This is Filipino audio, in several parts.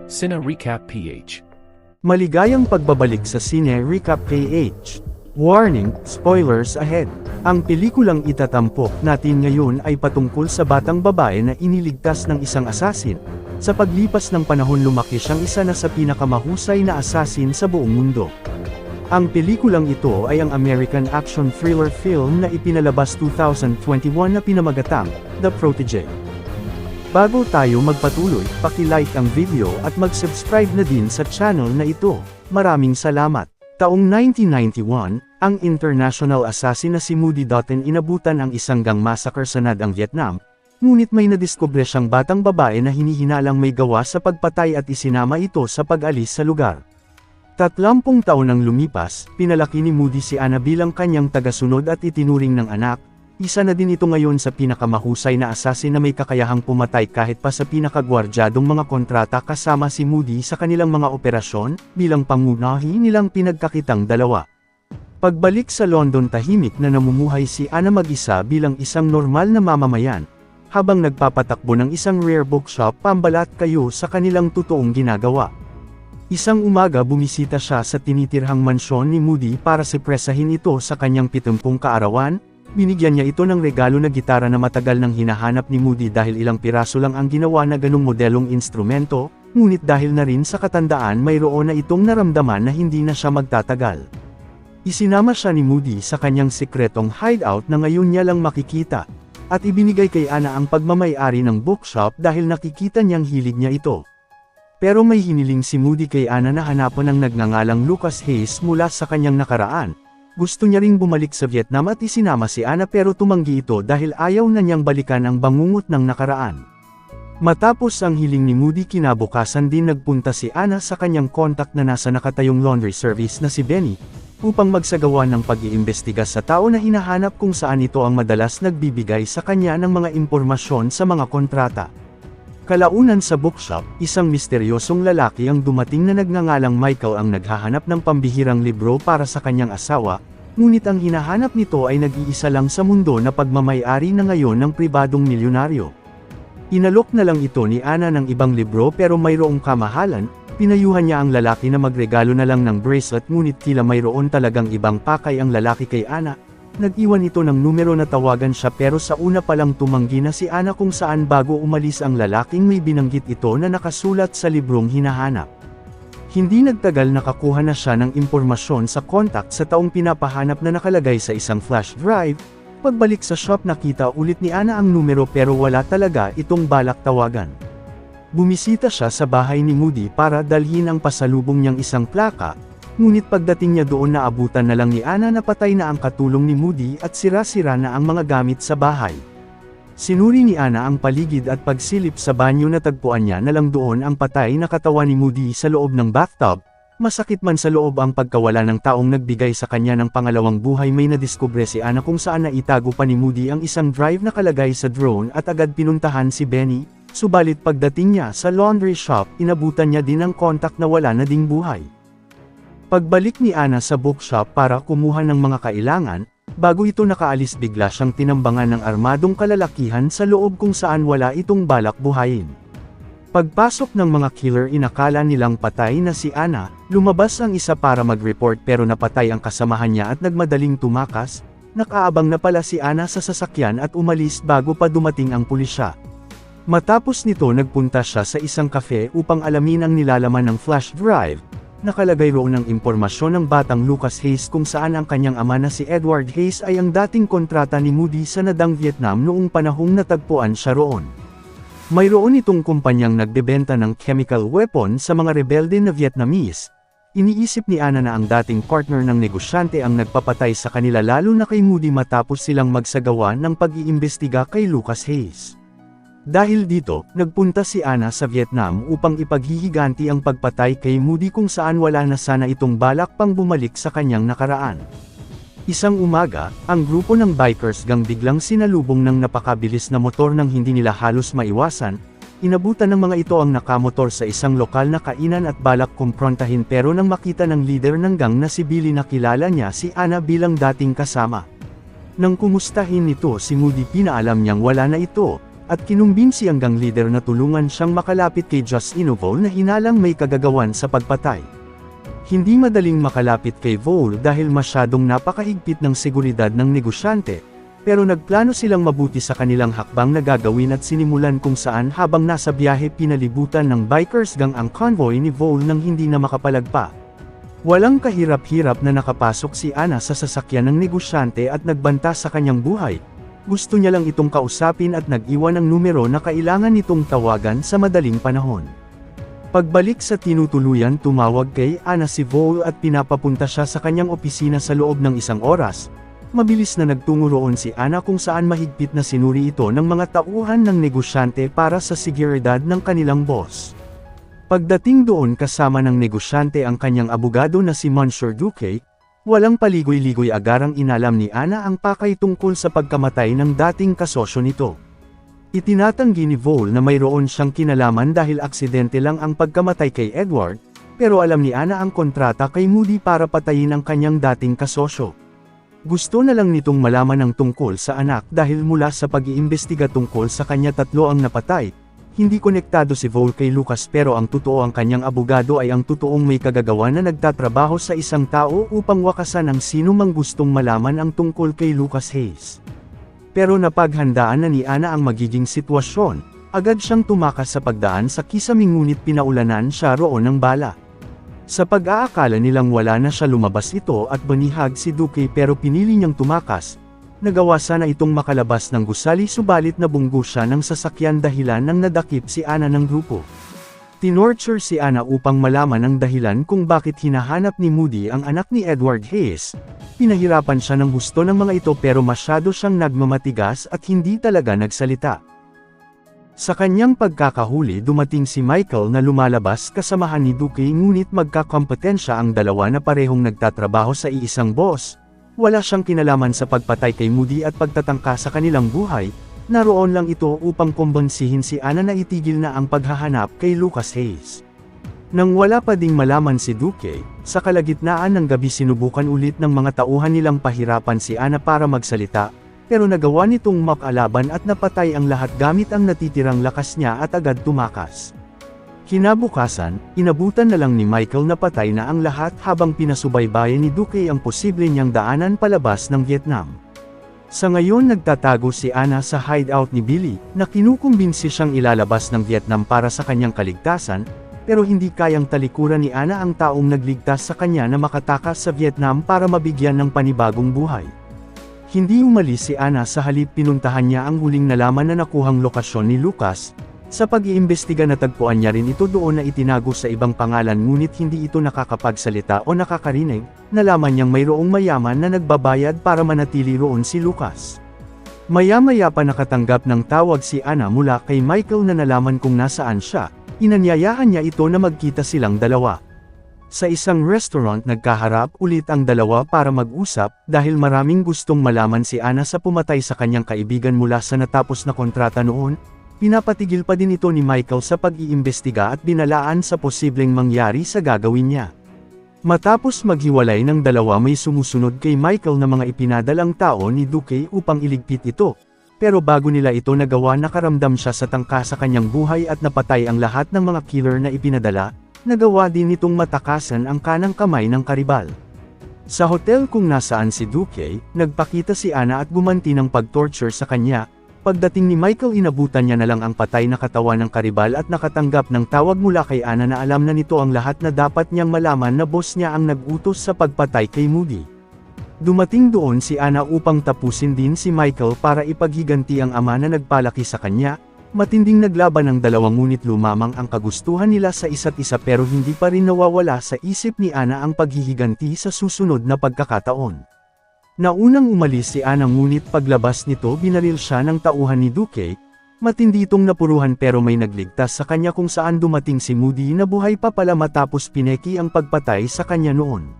Cine Recap PH. Maligayang pagbabalik sa Cine Recap PH. Warning, spoilers ahead. Ang pelikulang itatampok natin ngayon ay patungkol sa batang babae na iniligtas ng isang asasin. Sa paglipas ng panahon lumaki siyang isa na sa pinakamahusay na asasin sa buong mundo. Ang pelikulang ito ay ang American action thriller film na ipinalabas 2021 na pinamagatang The Protege. Bago tayo magpatuloy, paki-like ang video at mag-subscribe na din sa channel na ito. Maraming salamat. Taong 1991, ang international assassin na si Moody Dutton inabutan ang isang gang massacre sa Nha Trang, Vietnam, ngunit may nadiskubre siyang batang babae na hinihinalang may gawa sa pagpatay at isinama ito sa pag-alis sa lugar. 30 taon nang lumipas, pinalaki ni Moody si Anna bilang kanyang tagasunod at itinuring ng anak. Isa na din ito ngayon sa pinakamahusay na assassin na may kakayahang pumatay kahit pa sa pinakagwardyadong mga kontrata kasama si Moody sa kanilang mga operasyon, bilang pangunahi nilang pinagkakitang dalawa. Pagbalik sa London, tahimik na namumuhay si Anna mag-isa bilang isang normal na mamamayan, habang nagpapatakbo ng isang rare bookshop pambalat kayo sa kanilang totoong ginagawa. Isang umaga bumisita siya sa tinitirhang mansyon ni Moody para sipresahin ito sa kanyang 70 kaarawan. Binigyan niya ito ng regalo na gitara na matagal nang hinahanap ni Moody dahil ilang piraso lang ang ginawa na ganong modelong instrumento, ngunit dahil na rin sa katandaan mayroon na itong naramdaman na hindi na siya magtatagal. Isinama siya ni Moody sa kanyang sikretong hideout na ngayon niya lang makikita, at ibinigay kay Anna ang pagmamay-ari ng bookshop dahil nakikita niyang hilig niya ito. Pero may hiniling si Moody kay Anna na hanapan ng nagngangalang Lucas Hayes mula sa kanyang nakaraan. Gusto niya ring bumalik sa Vietnam at isinama si Anna pero tumanggi ito dahil ayaw na niyang balikan ang bangungot ng nakaraan. Matapos ang hiling ni Moody, kinabukasan din nagpunta si Anna sa kanyang kontak na nasa nakatayong laundry service na si Benny, upang magsagawa ng pag-iimbestiga sa tao na hinahanap kung saan ito ang madalas nagbibigay sa kanya ng mga impormasyon sa mga kontrata. Kalaunan sa bookshop, isang misteryosong lalaki ang dumating na nagngangalang Michael ang naghahanap ng pambihirang libro para sa kanyang asawa, ngunit ang hinahanap nito ay nag-iisa lang sa mundo na pagmamay-ari na ngayon ng pribadong milyonaryo. Inalok na lang ito ni Anna ng ibang libro pero mayroong kamahalan, pinayuhan niya ang lalaki na magregalo na lang ng bracelet ngunit tila mayroon talagang ibang pakay ang lalaki kay Anna. Nag-iwan ito ng numero na tawagan siya pero sa una palang tumanggi na si Anna kung saan bago umalis ang lalaking may binanggit ito na nakasulat sa librong hinahanap. Hindi nagtagal nakakuha na siya ng impormasyon sa contact sa taong pinapahanap na nakalagay sa isang flash drive. Pagbalik sa shop nakita ulit ni Anna ang numero pero wala talaga itong balak tawagan. Bumisita siya sa bahay ni Moody para dalhin ang pasalubong niyang isang plaka. Ngunit pagdating niya doon naabutan na lang ni Anna na patay na ang katulong ni Moody at sira-sira na ang mga gamit sa bahay. Sinuri ni Anna ang paligid at pagsilip sa banyo natagpuan niya na lang doon ang patay na katawan ni Moody sa loob ng bathtub. Masakit man sa loob ang pagkawala ng taong nagbigay sa kanya ng pangalawang buhay. May nadiskubre si Anna kung saan naitago pa ni Moody ang isang drive na kalagay sa drone at agad pinuntahan si Benny, subalit pagdating niya sa laundry shop inabutan niya din ang kontak na wala na ding buhay. Pagbalik ni Anna sa bookshop para kumuha ng mga kailangan, bago ito nakaalis bigla siyang tinambangan ng armadong kalalakihan sa loob kung saan wala itong balak buhayin. Pagpasok ng mga killer inakala nilang patay na si Anna, lumabas ang isa para mag-report pero napatay ang kasamahan niya at nagmadaling tumakas, nakaabang na pala si Anna sa sasakyan at umalis bago pa dumating ang pulisya. Matapos nito nagpunta siya sa isang cafe upang alamin ang nilalaman ng flash drive. Nakalagay roon ang impormasyon ng batang Lucas Hayes kung saan ang kanyang ama na si Edward Hayes ay ang dating kontrata ni Moody sa Nha Trang, Vietnam noong panahong natagpuan siya roon. Mayroon itong kumpanyang nagbebenta ng chemical weapon sa mga rebelde na Vietnamese. Iniisip ni Anna na ang dating partner ng negosyante ang nagpapatay sa kanila lalo na kay Moody matapos silang magsagawa ng pag-iimbestiga kay Lucas Hayes. Dahil dito, nagpunta si Anna sa Vietnam upang ipaghihiganti ang pagpatay kay Moody kung saan wala na sana itong balak pang bumalik sa kanyang nakaraan. Isang umaga, ang grupo ng bikers gang biglang sinalubong ng napakabilis na motor nang hindi nila halos maiwasan. Inabutan ng mga ito ang nakamotor sa isang lokal na kainan at balak kumprontahin pero nang makita ng leader ng gang na si Billy nakilala niya si Anna bilang dating kasama. Nang kumustahin nito si Moody pinaalam niyang wala na ito. at kinumbinsi ang gang leader na tulungan siyang makalapit kay Justin Vole na hinalang may kagagawan sa pagpatay. Hindi madaling makalapit kay Vole dahil masyadong napakahigpit ng seguridad ng negosyante, pero nagplano silang mabuti sa kanilang hakbang na gagawin at sinimulan kung saan habang nasa biyahe pinalibutan ng bikers gang ang convoy ni Vole nang hindi na makapalagpa. Walang kahirap-hirap na nakapasok si Anna sa sasakyan ng negosyante at nagbanta sa kanyang buhay. Gusto niya lang itong kausapin at nag-iwan ng numero na kailangan nitong tawagan sa madaling panahon. Pagbalik sa tinutuluyan tumawag kay Anna si Vole at pinapapunta siya sa kanyang opisina sa loob ng 1 oras. Mabilis na nagtungo roon si Anna kung saan mahigpit na sinuri ito ng mga tauhan ng negosyante para sa seguridad ng kanilang boss. Pagdating doon kasama ng negosyante ang kanyang abogado na si Monsieur Duque, walang paligoy-ligoy agarang inalam ni Anna ang pakay tungkol sa pagkamatay ng dating kasosyo nito. Itinatanggi ni Vole na mayroon siyang kinalaman dahil aksidente lang ang pagkamatay kay Edward, pero alam ni Anna ang kontrata kay Moody para patayin ang kanyang dating kasosyo. Gusto na lang nitong malaman ang tungkol sa anak dahil mula sa pag-iimbestiga tungkol sa kanya 3 ang napatay. Hindi konektado si Vole kay Lucas pero ang totoo ang kanyang abogado ay ang totoong may kagagawan na nagtatrabaho sa isang tao upang wakasan ang sino mang gustong malaman ang tungkol kay Lucas Hayes. Pero napaghandaan na ni Anna ang magiging sitwasyon, agad siyang tumakas sa pagdaan sa kisame ngunit pinaulanan siya roon ng bala. Sa pag-aakala nilang wala na siya lumabas ito at banihag si Duque pero pinili niyang tumakas. Nagawa sana itong makalabas ng gusali subalit nabunggo siya ng sasakyan dahilan nang nadakip si Anna ng grupo. Tinorture si Anna upang malaman ang dahilan kung bakit hinahanap ni Moody ang anak ni Edward Hayes. Pinahirapan siya ng husto ng mga ito pero masyado siyang nagmamatigas at hindi talaga nagsalita. Sa kanyang pagkakahuli dumating si Michael na lumalabas kasamahan ni Duque ngunit magkakompetensya ang dalawa na parehong nagtatrabaho sa iisang boss. Wala siyang kinalaman sa pagpatay kay Moody at pagtatangka sa kanilang buhay, naroon lang ito upang kumbansihin si Anna na itigil na ang paghahanap kay Lucas Hayes. Nang wala pa ding malaman si Duque, sa kalagitnaan ng gabi sinubukan ulit ng mga tauhan nilang pahirapan si Anna para magsalita, pero nagawa nitong makalaban at napatay ang lahat gamit ang natitirang lakas niya at agad tumakas. Kinabukasan, inabutan na lang ni Michael na patay na ang lahat habang pinasubaybayan ni Duque ang posible niyang daanan palabas ng Vietnam. Sa ngayon nagtatago si Anna sa hideout ni Billy, na kinukumbinsi siyang ilalabas ng Vietnam para sa kanyang kaligtasan, pero hindi kayang talikuran ni Anna ang taong nagligtas sa kanya na makatakas sa Vietnam para mabigyan ng panibagong buhay. Hindi umalis si Anna sa halip pinuntahan niya ang huling nalaman na nakuhang lokasyon ni Lucas. Sa pag-iimbestiga natagpuan niya rin ito doon na itinago sa ibang pangalan ngunit hindi ito nakakapagsalita o nakakarinig, nalaman niyang mayroong mayaman na nagbabayad para manatili roon si Lucas. Maya-maya pa nakatanggap ng tawag si Anna mula kay Michael na nalaman kung nasaan siya, inanyayahan niya ito na magkita silang dalawa. Sa isang restaurant nagkaharap ulit ang dalawa para mag-usap dahil maraming gustong malaman si Anna sa pumatay sa kanyang kaibigan mula sa natapos na kontrata noon. Pinapatigil pa din ito ni Michael sa pag-iimbestiga at binalaan sa posibleng mangyari sa gagawin niya. Matapos maghiwalay ng dalawa may sumusunod kay Michael na mga ipinadalang tao ni Duque upang iligpit ito. Pero bago nila ito nagawa nakaramdam siya sa tangka sa kanyang buhay at napatay ang lahat ng mga killer na ipinadala. Nagawa din nitong matakasan ang kanang kamay ng karibal. Sa hotel kung nasaan si Duque, nagpakita si Anna at gumanti ng pag-torture sa kanya. Pagdating ni Michael inabutan niya na lang ang patay na katawan ng karibal at nakatanggap ng tawag mula kay Anna na alam na nito ang lahat na dapat niyang malaman na boss niya ang nag-utos sa pagpatay kay Moody. Dumating doon si Anna upang tapusin din si Michael para ipaghiganti ang ama na nagpalaki sa kanya. Matinding naglaban ang dalawa ngunit lumamang ang kagustuhan nila sa isa't isa pero hindi pa rin nawawala sa isip ni Anna ang paghihiganti sa susunod na pagkakataon. Naunang umalis si Anna ngunit paglabas nito binaril siya ng tauhan ni Duque. Matindi itong napuruhan pero may nagligtas sa kanya kung saan dumating si Moody na buhay pa pala matapos pineki ang pagpatay sa kanya noon.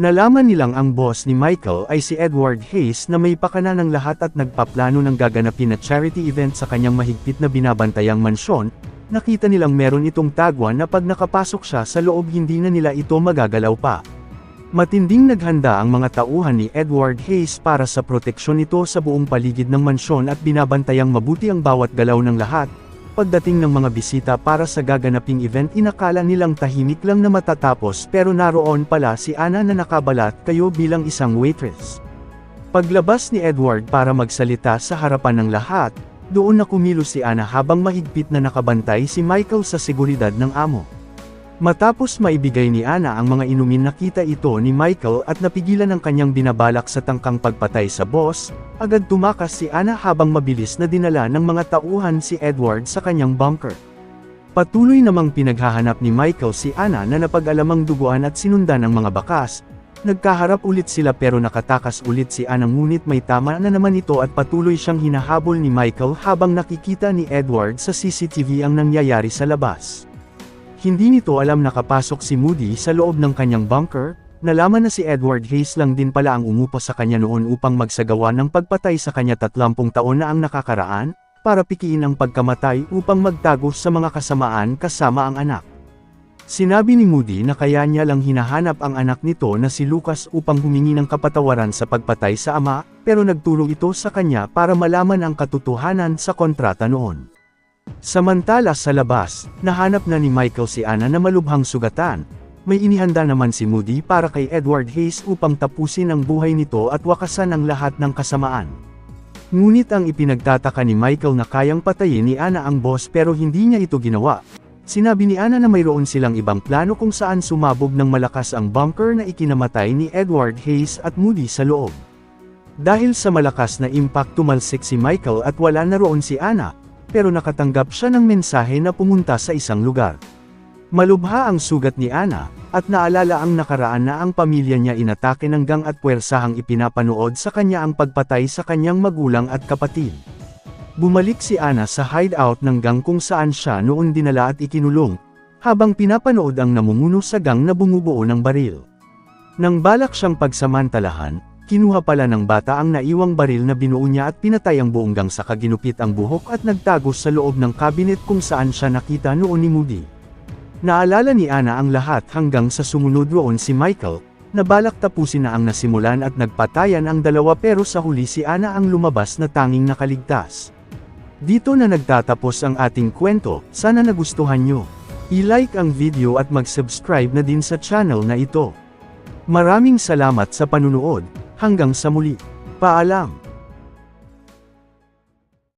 Nalaman nilang ang boss ni Michael ay si Edward Hayes na may pakana ng lahat at nagpaplano ng gaganapin na charity event sa kanyang mahigpit na binabantayang mansyon. Nakita nilang meron itong tagwan na pag nakapasok siya sa loob hindi na nila ito magagalaw pa. Matinding naghanda ang mga tauhan ni Edward Hayes para sa proteksyon nito sa buong paligid ng mansyon at binabantayang mabuti ang bawat galaw ng lahat. Pagdating ng mga bisita para sa gaganaping event, inakala nilang tahimik lang na matatapos, pero naroon pala si Anna na nakabalat kayo bilang isang waitress. Paglabas ni Edward para magsalita sa harapan ng lahat, doon na kumilos si Anna habang mahigpit na nakabantay si Michael sa seguridad ng amo. Matapos maibigay ni Anna ang mga inumin, nakita ito ni Michael at napigilan ang kanyang binabalak sa tangkang pagpatay sa boss. Agad tumakas si Anna habang mabilis na dinala ng mga tauhan si Edward sa kanyang bunker. Patuloy namang pinaghahanap ni Michael si Anna na napag-alamang duguan at sinundan ng mga bakas. Nagkaharap ulit sila pero nakatakas ulit si Anna, ngunit may tama na naman ito at patuloy siyang hinahabol ni Michael habang nakikita ni Edward sa CCTV ang nangyayari sa labas. Hindi nito alam nakapasok si Moody sa loob ng kanyang bunker. Nalaman na si Edward Hayes lang din pala ang umupo sa kanya noon upang magsagawa ng pagpatay sa kanya 30 taon na ang nakakaraan, para pikiin ang pagkamatay upang magtago sa mga kasamaan kasama ang anak. Sinabi ni Moody na kaya niya lang hinahanap ang anak nito na si Lucas upang humingi ng kapatawaran sa pagpatay sa ama, pero nagturo ito sa kanya para malaman ang katotohanan sa kontrata noon. Samantala sa labas, nahanap na ni Michael si Anna na malubhang sugatan. May inihanda naman si Moody para kay Edward Hayes upang tapusin ang buhay nito at wakasan ang lahat ng kasamaan. Ngunit ang ipinagtataka ni Michael na kayang patayin ni Anna ang boss, pero hindi niya ito ginawa. Sinabi ni Anna na mayroon silang ibang plano kung saan sumabog ng malakas ang bunker na ikinamatay ni Edward Hayes at Moody sa loob. Dahil sa malakas na impact, tumalsik si Michael at wala na roon si Anna, pero nakatanggap siya ng mensahe na pumunta sa isang lugar. Malubha ang sugat ni Anna, at naalala ang nakaraan na ang pamilya niya inatake ng gang at puwersahang ipinapanood sa kanya ang pagpatay sa kanyang magulang at kapatid. Bumalik si Anna sa hideout ng gang kung saan siya noon dinala at ikinulong, habang pinapanood ang namumuno sa gang na bumubuo ng baril. Nang balak siyang pagsamantalahan, kinuha pala ng bata ang naiwang baril na binuo niya at pinatay ang buong gang, saka ginupit ang buhok at nagtago sa loob ng cabinet kung saan siya nakita noon ni Moody. Naalala ni Anna ang lahat hanggang sa sumunod roon si Michael, na balak tapusin na ang nasimulan at nagpatayan ang dalawa, pero sa huli si Anna ang lumabas na tanging nakaligtas. Dito na nagtatapos ang ating kwento. Sana nagustuhan nyo. I-like ang video at mag-subscribe na din sa channel na ito. Maraming salamat sa panunood. Hanggang sa muli. Paalam.